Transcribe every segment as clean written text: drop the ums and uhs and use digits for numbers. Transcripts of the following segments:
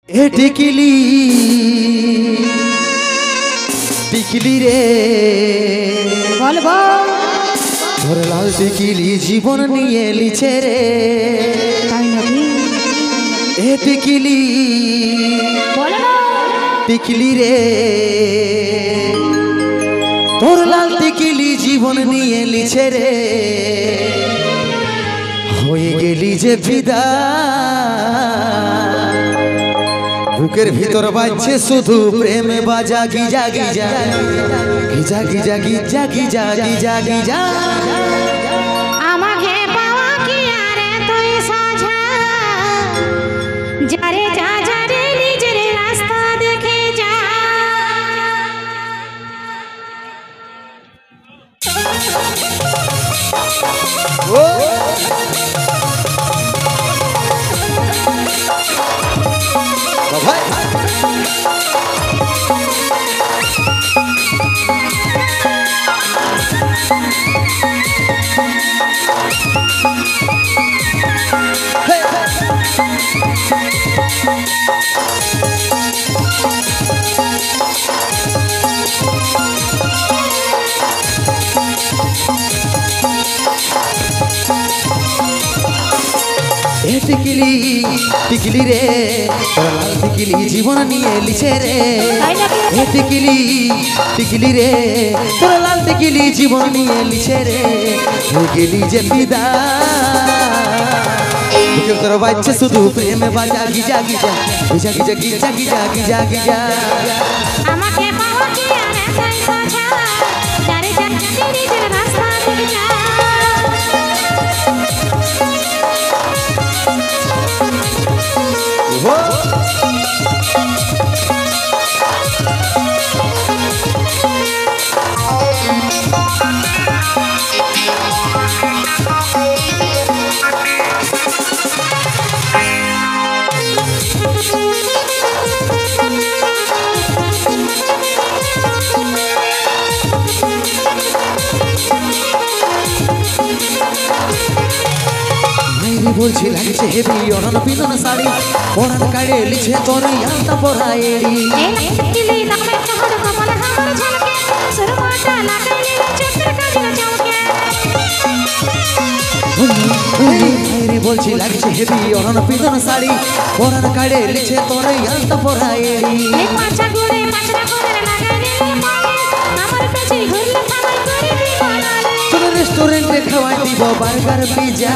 এ টিকিলি টিকিলি রে বল বল তোর লাল টিকিলি জীবন নিয়ে লিছে রে তাই নাকি এ টিকিলি বল টিকিলি রে তোর লাল টিকিলি জীবন নিয়ে লিছে রে হয়ে গেলি যে ফিদা বুকের ভিতর বাজছে শুধু প্রেম বাজা Giza Giza Giza Giza Giza Giza Giza Giza আমাকে পাওয়া কি আরে তুই সাজা যারে যা যারে নিজের রাস্তা দেখে যা ও ভাই টিকিলি টিকিলি রে তোর লাল টিকিলি জীবন নিয়ে লিছে রে এ টিকিলি টিকিলি রে তোর লাল টিকিলি জীবন নিয়ে লিছে রে হয়ে গেলি যে ফিদা বুকের তোর বাজছে শুধু প্রেমে বাজা Giza Giza Giza Giza Giza Giza Giza Giza আমাকে পাওয়া কি আরে তুই সাজা যারে যা যারে নিজের রাস্তা দেখে যা বলছি লাগছে হেবি অরণ পিনন শাড়ি পরান কাড়ে লিছে তোর আলতা পরায়েড়ি কিলি নামে শহর কমল হার ঝলকে সুরমাটা লাগাইলে চোখের কাজল চমকে রে বলছি লাগছে হেবি অরণ পিনন শাড়ি পরান কাড়ে লিছে তোর আলতা পরায়েড়ি এই পাঁচা ঘুরে পাঁচটা করে লাগাইলে আমার পেছে ঘুরলে থামাই করে দিবানা তোর রেস্টুরেন্টে খাওয়াই দিব burger pizza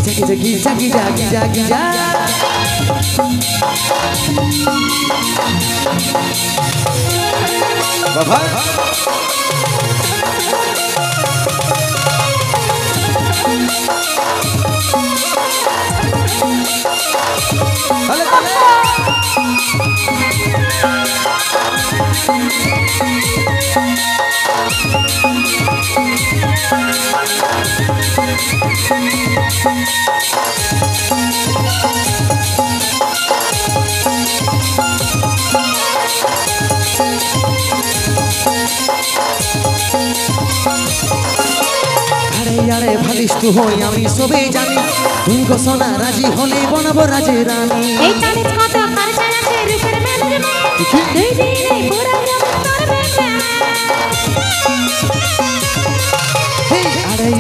Giza Giza Giza Giza Giza বাবা হলে আরে ভালিস তু হই আমি সবে জানি তুই গো সোনা রাজি হলে বনাবো রাজে রানী এই তারিখ কত খরচা আছে রূপের মেলে দুই দিনে পুরো তোর বেলা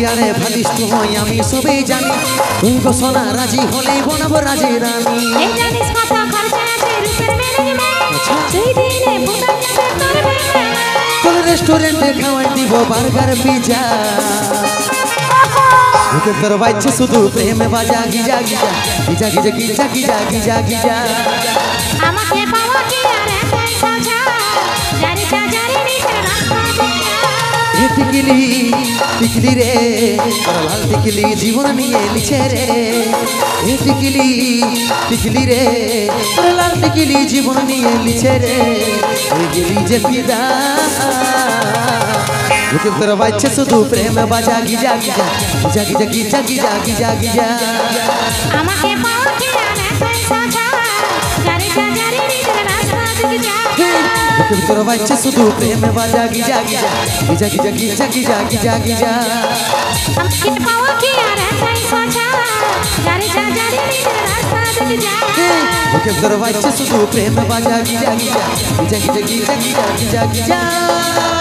আরে ভালিস তু হই আমি সবে জানি তুই গো সোনা রাজি হলে বনাবো রাজে রানী এই জানিস কত খরচা আছে রূপের মেলে দুই দিনে পুরো তোর বেলা তোর রেস্টুরেন্টে খাওয়াই দিব বার্গার পিজা বুকের তোর বাজছে শুধু প্রেমে বাজা Giza Giza Giza Giza Giza Giza Giza Giza আমাকে পাওয়া কি আরে তুই সাজা যারে যা যারে নিজের রাস্তা দেখে এ টিকিলি টিকিলি রে তোর লাল টিকিলি জীবন নিয়ে লিছে রে এ টিকিলি টিকিলি রে তোর লাল টিকিলি জীবন নিয়ে লিছে রে হয়ে গেলি যে ফিদা বুকের তোর বাজছে শুধু প্রেমে বাজা Giza Giza Giza Giza Giza Giza Giza Giza আমাকে পাওয়া কি আরে তুই সাজা যারে যা যারে নিজের রাস্তা দেখে যা বুকের তোর বাজছে শুধু প্রেমে বাজা Giza Giza Giza Giza Giza Giza Giza Giza আমাকে পাওয়া কি আরে তুই সাজা যারে যা যারে নিজের রাস্তা দেখে যা বুকে ধরে বাজছে শুধু প্রেম বাজা Giza Giza Giza Giza Giza Giza Giza Giza